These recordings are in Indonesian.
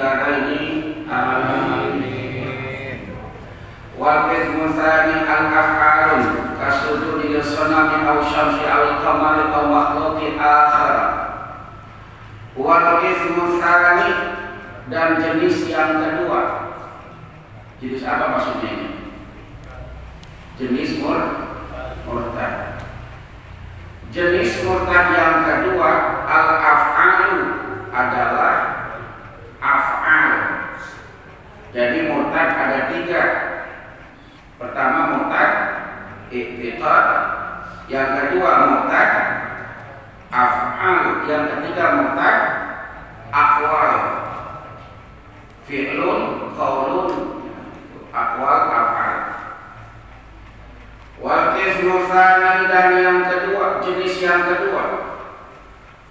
daraini amin. Wal qismu tsani al af'alun kasujudi lisanami aw syamsi aw qamari aw makhluqi akhar. Wal qismu tsani dan jenis yang kedua. Jenis apa maksudnya ini? Jenis murtad. Jenis murtad yang kedua al-af'alu adalah af'al. Jadi murtad ada tiga. Pertama murtad i'tiqad, yang kedua murtad af'al, yang ketiga murtad aqwal. Fi'lun, qaulun, aqwal, af'al. Wal qismu tsani dan yang kedua, jenis yang kedua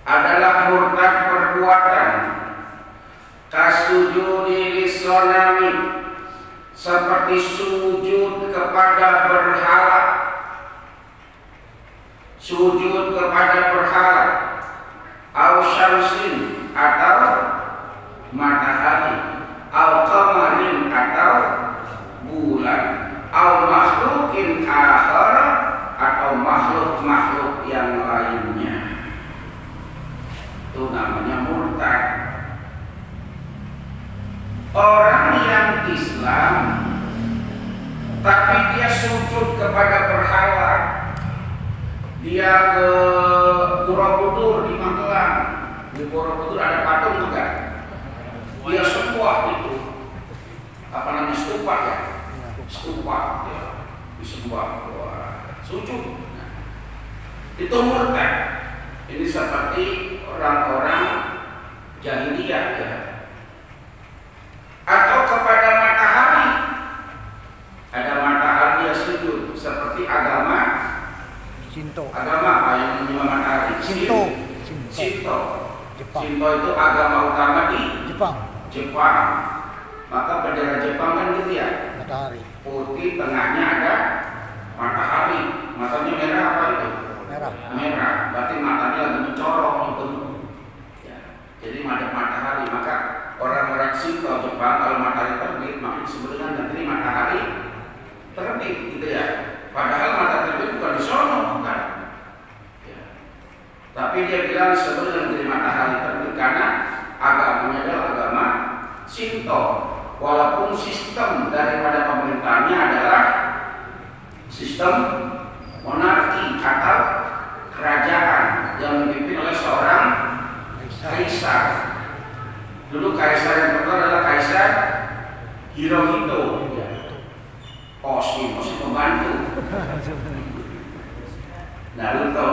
adalah murtad perbuatan. Kasujudi lisonami, seperti sujud kepada berhala. Sujud kepada berhala. Au syamsin atau matahari. Au qamarin atau bulan. Au makhlukin akhar atau makhluk-makhluk yang lainnya. Itu namanya murtad. Orang yang Islam tapi dia sujud kepada berhala. Dia ke Borobudur di Magelang. Di Borobudur ada patung enggak? Dia semua itu apa namanya stupa ya? Stupa ya, disembah, sujud. Itu murtad. Ini seperti orang-orang jahiliyah ya. Atau kepada matahari. Ada matahari dia sujud, seperti agama Shinto. Agama apa yang menyembah matahari? Shinto. Shinto itu agama utama di Jepang. Maka bendera Jepang kan gitu ya. Matahari. Putih, tengahnya ada matahari. Matanya merah apa itu? Merah. Berarti matanya lagi mencorong itu. Ya. Jadi madep matahari. Maka orang-orang Shinto Jepang kalau matahari terbit, maka disebut dengan negeri matahari terbit, gitu ya. Padahal matahari terbit bukan di sono, bukan. Ya. Tapi dia bilang disebut dengan negeri matahari terbit karena agamanya adalah agama Shinto. Walaupun sistem daripada pemerintahnya adalah sistem monarki atau kerajaan yang dipimpin oleh seorang kaisar. Dulu kaisar yang pertama adalah Kaisar Hirohito. Masih pembantu. Naruto.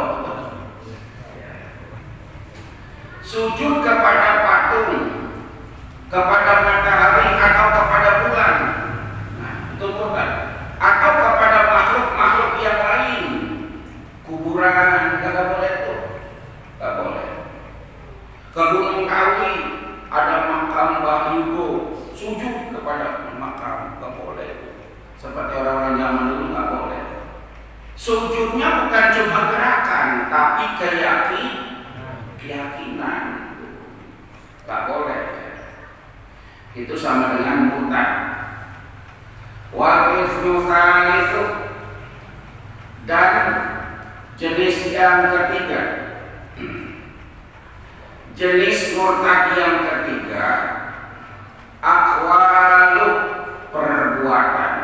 Sujud kepada patung, kepada matahari atau kepada bulan. Nah, itu bukan. Atau kepada makhluk-makhluk yang lain. Kuburan enggak boleh itu. Enggak boleh. Ke Gunung Kawi ada makam Mbah Yugo, sujud kepada makam, enggak boleh. Seperti orang-orang zaman dulu enggak boleh. Sujudnya bukan cuma gerakan, tapi keyakinan. Enggak boleh. Itu sama dengan murtad. Wa qismu tsalitsu dan jenis yang ketiga. Jenis murtad yang ketiga aqwalu perbuatan.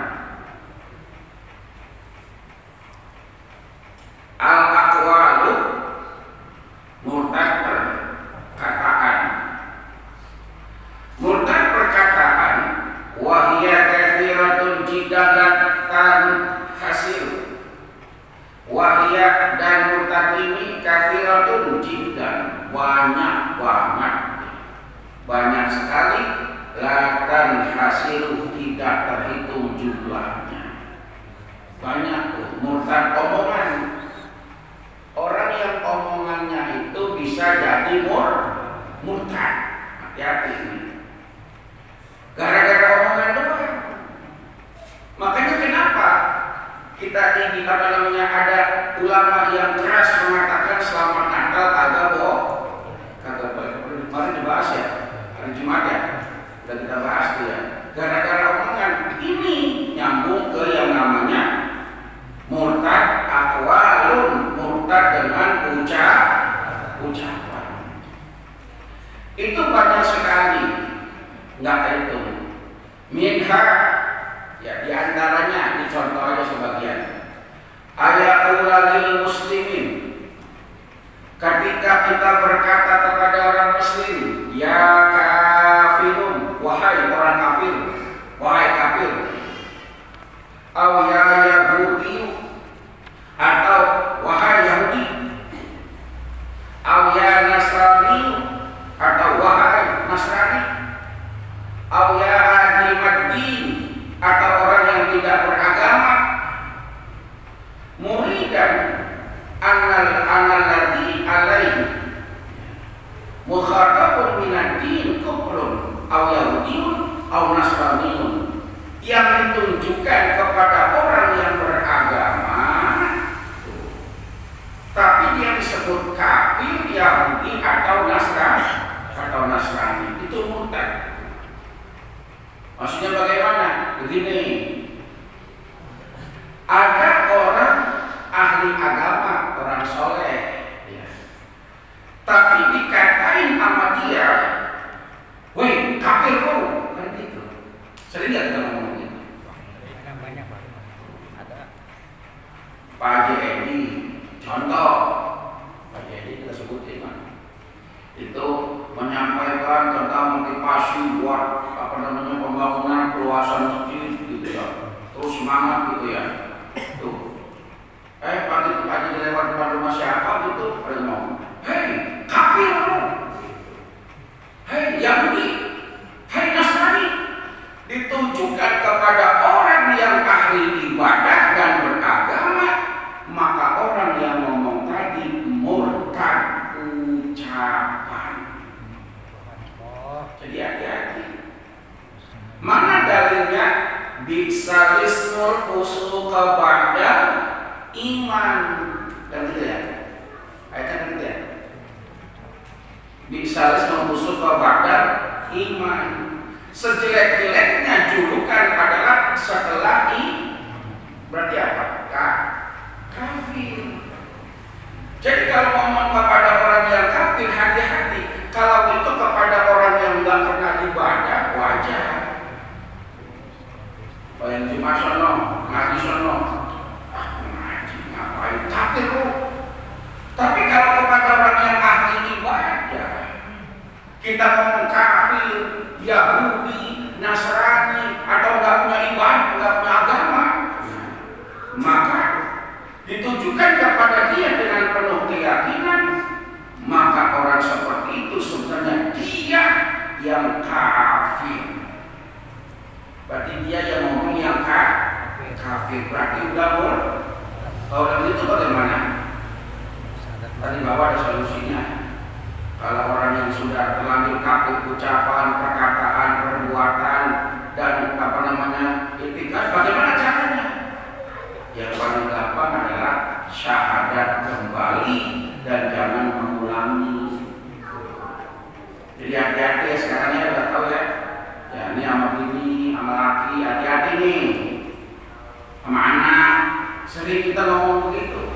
Al-aqwalu murtad perkataan. Murtad perkataan wahia katsiratun jidalatan hasil. Wahia dan murtad ini katsiratun jiddan, banyak banget, banyak Udah kita bahas tuh ya. Gara-gara omongan ini nyambung ke yang namanya murtad aqwalun, murtad dengan ucapan. Itu banyak sekali, nggak terhitung. Minha, ya diantaranya, dicontoh aja sebagian. Ayatul lil muslimin. Ketika kita berkata kepada orang muslim, ya kafirun, wahai orang kafir, wahai kafir. Aw ya yahudi, atau wahai Yahudi. Aw ya nasrani, atau wahai Nasrani. Aw ya adimaddin, atau orang yang tidak beragama. Muridan analladzi alaihi mukhatabun minad din kufrun aw yahudiyyun aw nasraniyun, yang ditunjukkan kepada orang yang beragama tapi dia disebut kafir, Yahudi atau Nasrani, itu murtad. Maksudnya bagaimana? Begini, ada orang ahli agama, orang soleh, ya, tapi dikatain sama dia, woi kafir lu, kan gitu. Sering nggak kita ngomong gitu? Banyak Pak. Ada. Pak Haji Edi, contoh, Pak Haji Edi kita sebutin kan, itu menyampaikan tentang motivasi buat apa namanya pembangunan perluasan masjid gitu ya, terus semangat gitu ya, tuh. Pagi itu pagi lewat depan rumah siapa gitu, ada ngomong, hei kafir lu, hei Yahudi, hei Nasrani, ditunjukkan kepada orang yang ahli ibadah dan beragama, maka orang yang ngomong tadi murtad ucapan. Jadi hati-hati. Mana dalilnya? Biksalismul fusuqa ba'da iman, kan gitu ya? Ayatnya kan gitu ya? Biksalismul fusuqa ba'da iman. Sejelek-jeleknya julukan adalah setelah berarti apa? Kafir. Jadi kalau ngomong kepada orang yang kafir, hati-hati. Kalau itu kepada orang yang nggak pernah ibadah, wajar. Yang cuma sono, ngaji sono, ngaji ngapain? Kafir lu. Tapi kalau kepada orang yang ahli ibadah, kita ngomong kafir, Yahudi, Nasrani, atau nggak punya ibadah, nggak punya agama, maka ditujukan kepada dia dengan penuh keyakinan, maka orang seperti itu sebenarnya dia yang kafir. Berarti dia yang ngomong yang kafir, berarti udah mur. Kalau begitu bagaimana? Tadi bahwa ada solusinya. Kalau orang yang sudah terlanjur kafir ucapan, perkataan, perbuatan, dan apa namanya itikat, bagaimana caranya? Yang paling gampang adalah syahadat kembali dan jangan mengulangi. Jadi hati-hati ya, sekarang ya udah tahu ya. Ya ini sama bini, sama laki, hati-hati nih. Sama anak, sering kita ngomong begitu.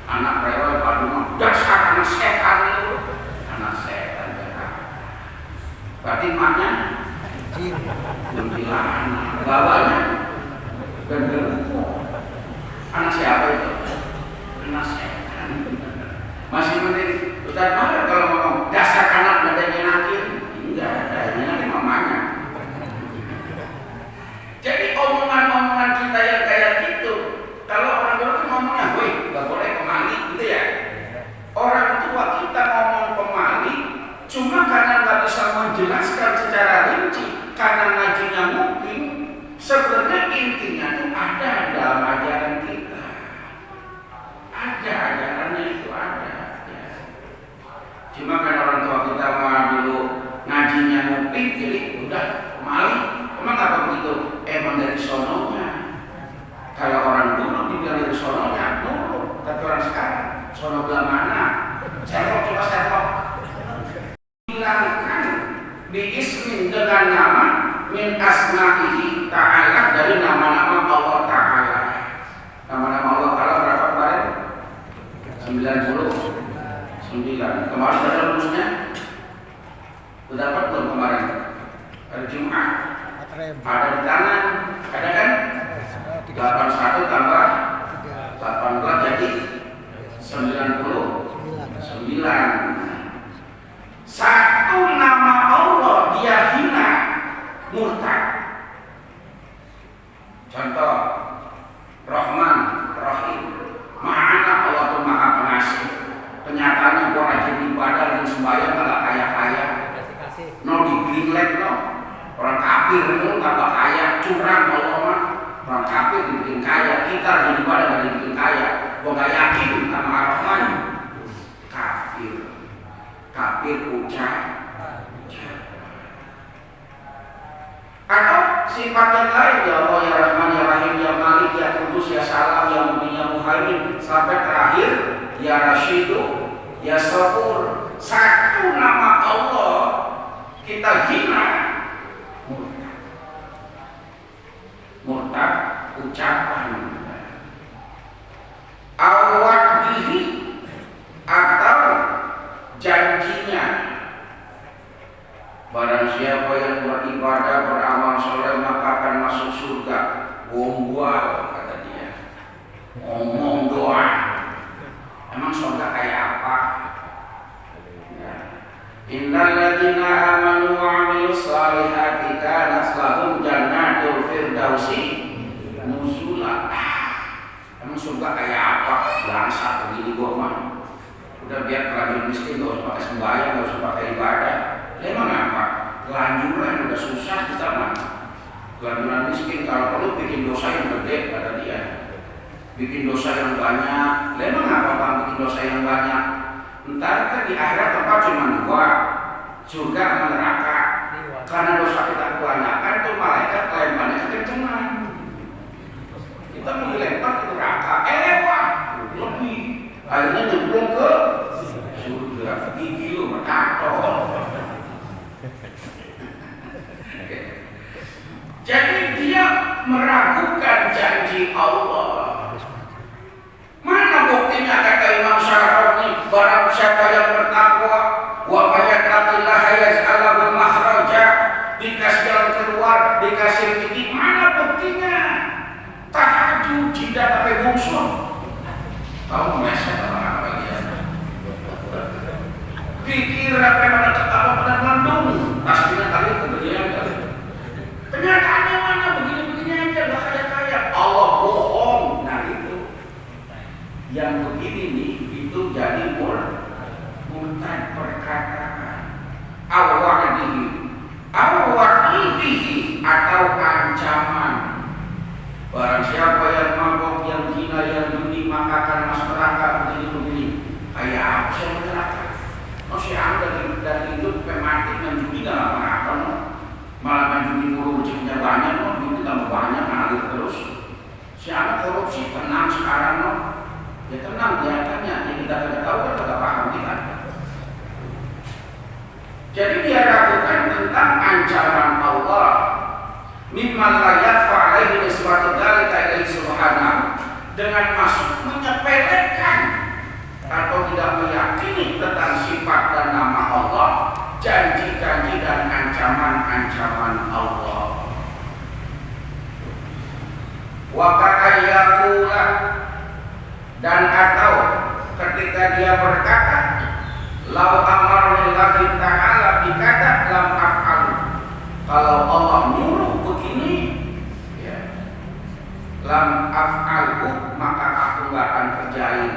Anak rewel pada rumah, dasar anak setan itu. Anak setan ya. Berarti maknya kuntilanak, bawahnya genderuwo. Anak siapa itu? Anak setan. Masih mending Ustaz marah kalau ngomong dasar anak nggak ada yang nakir. Enggak ada, yang nakir mamanya. Jadi omongan-omongan kita yang kayak gitu, kalau orang tua kan ngomongnya, woi nggak boleh pemali gitu ya. Orang tua kita ngomong pemali cuma karena nggak bisa menjelaskan secara rinci, karena ngajinya mungkin. Sebenarnya intinya tuh ada dalam ajaran kita, ada ajarannya itu ada. Ya. Cuma kan orang tua kita mah dulu ngajinya mungkin, jadi udah pemali. Emang apa begitu? Emang dari sononya. Kalau orang dulu dibilang dari sononya, nurut. Tapi orang sekarang, sono belah mana? Serok, coba serok. Hilangkan di ismin dengan nama min asma'ihi ta'ala, dari nama-nama Allah Ta'ala. Nama-nama Allah Ta'ala berapa kemarin? 99. Kemarin ada rumusnya? Sudah dapat belum kemarin? Hari Jumat. Ada di tangan, ada kan? 81 tambah 18 jadi 99. Satu nama Allah dia hina, murtad. Contoh, Rahman, Rahim. Mana Allah itu Maha Pengasih. Kenyataannya gua rajin ibadah dan sembahyang malah kaya-kaya. No di greenlight no. Orang kafir itu tambah kaya, curang Allah mah. Orang kafir dibikin kaya, kita rajin ibadah dan dibikin kaya. Gua nggak yakin sama Rahman. Kafir ucap. Atau sifat yang lain, ya Allah, ya Rahman, ya Rahim, ya Malik, ya Kudus, ya Salam, ya Mu'min, ya Muhaimin, sampai terakhir ya Rashidu, ya Sabur. Satu nama Allah kita hina, murtad. Murtad ucapan. Awadihi atau janjinya. Barang siapa yang beribadah, beramal soleh, maka akan masuk surga. Buang-buang, kata dia. Ngomong doa. Emang surga kayak apa? Ya. Innal ladzina amanu wa 'amilus shalihati kanat lahum jannatul firdausi nuzula. Emang surga kayak apa? Langsa begini gua mah. Udah biar terlanjur miskin, gak usah pakai sembahyang, gak usah pakai ibadah. Emang apa? Kelanjuran udah susah kita mah. Kelanjuran miskin, kalau perlu bikin dosa yang gede, kata dia. Bikin dosa yang banyak. Emang apa bang bikin dosa yang banyak? Ntar kan di akhirat tempat cuma dua, surga sama neraka. Karena dosa kita kebanyakan tuh malaikat kelempannya kekencengan. Kita mau dilempar ke neraka, lewat lebih. Akhirnya nyemplung ke surga, gigi lu bertato. Jadi dia meragukan janji Allah. Mana buktinya kata Imam Syarawi, barang siapa yang bertakwa, wa yattaqillaha yaj'al lahu makhraja, dikasih jalan keluar, dikasih rezeki. Mana buktinya? Tahajud jidat sampai bungsu. Kamu meset orang apa dia? Pikir apa yang ada ketawa pada melendung. Pastinya kalian kemudian kali. Kenyataannya mana begini-begini aja gak kaya-kaya. Allah bohong. Nah itu yang begini nih itu jadi murtad perkataan. Awadihi atau ancaman. Barang siapa yang mabok, yang zina, yang judi, maka akan masuk neraka begini-begini. Kayak apa sih neraka? Masih ada dari hidup mati dan judi nggak apa-apa, no? Malah kan judi mulu rezekinya banyak, no? Judi tambah banyak, ngalir terus. Si anak korupsi tenang sekarang, no? Ya tenang kelihatannya, yang kita tidak tahu kan tidak paham kita. Jadi dia ragukan tentang ancaman Allah. Mimman la yadfa alaihi nisbatu dzalika ilaihi subhanahu, dengan masuk menyepelekan atau tidak meyakini tentang sifat dan nama Allah, janji-janji dan ancaman-ancaman Allah. Wa ka'ayyakula, dan atau ketika dia berkata, lau amarnillahi ta'ala bikata lam af'alu, kalau Allah nyuruh begini, ya, lam af'alhu, maka aku nggak akan kerjain.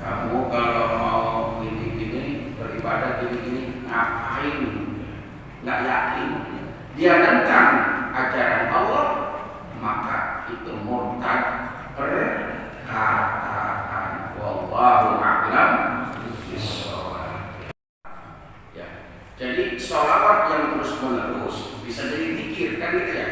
Kamu kalau mau gini-gini, beribadah gini-gini, ngapain? Nggak yakin. Dia nentang ajaran Allah, maka itu murtad perkataan. Wallahu a'lam bishawab. Ya. Jadi sholawat yang terus menerus bisa jadi zikir, kan gitu ya.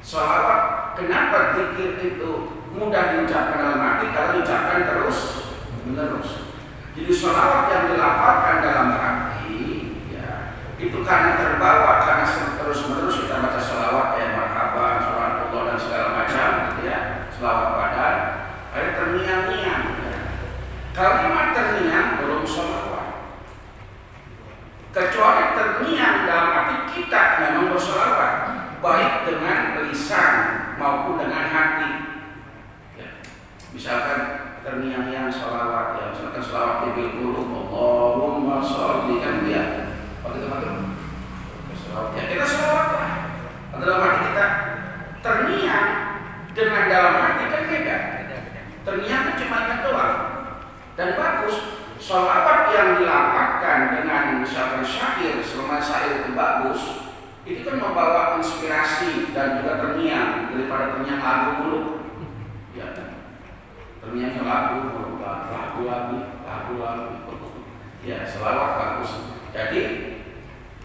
Sholawat, kenapa zikir itu mudah diucapkan dalam hati kalau diucapkan terus menerus. Jadi sholawat yang dilafalkan dalam hati, ya, itu karena terbawa karena terus-menerus kita baca selawat ya marhaban, salawatullah dan segala macam gitu ya, selawat badan, ada terngiang-ngiang ya. Kalimat terngiang belum selawat. Kecuali terngiang dalam arti kita memang berselawat, baik dengan lisan maupun dengan hati ya. Misalkan terngiang-ngiang selawat ya, misalkan selawat di bil qulub Allahumma sholli kan dia betul-betul ya, kita selawat lah. Dalam hati kita terngiang dengan dalam hati kan beda. Terngiang itu cuma ingat doang. Dan bagus selawat yang dilapatkan dengan misalkan syair, selama syair itu bagus, itu kan membawa inspirasi dan juga terngiang daripada terngiang lagu dulu ya. Terngiang lagu ya, selawat bagus. Jadi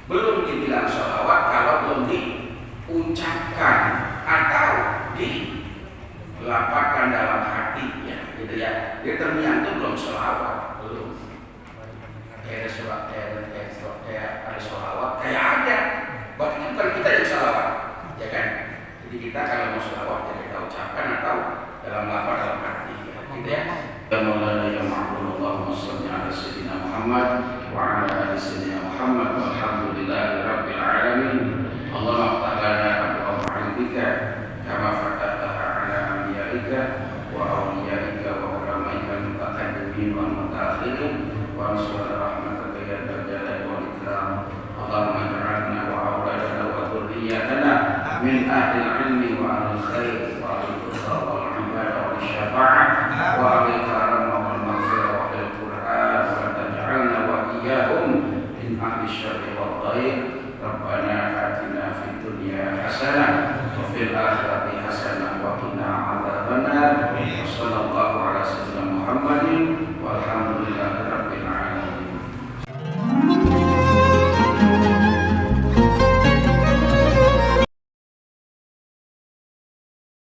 belum dibilang selawat kalau belum diucapkan atau dilapatkan dalam hati ya, gitu ya. Dia terngiang itu belum selawat, belum. Ada selawat kayak ada. Berarti itu bukan kita yang selawat, ya kan? Jadi kita kalau mau selawat ya kita ucapkan atau dalam lafaz dalam hati, ya, gitu ya. Allahumma shalli ala sayyidina Muhammad wa ala ali sayyidina Muhammad walhamdulillahi rabbil alamin. Allahumma iftah lana abwaaba ilmika kama fatahtaha ala anbiya'ika wa awliyaika wa ulamaika al-mutaqaddimin wal mutaakhirin wa ansur rahmataka ya dzal jalali wal ikram. Allahumma ij'alna wa awladana wa dhurriyyatana min ahli al-ilmi wa ahli al-khair wa ahli al-tuqa wal ibadah wal syafa'ah wa ahli al-karam ahli syarri wal khair. Rabbana atina fid dunya hasanah wa fil akhirati hasanah wa qina adzabannar.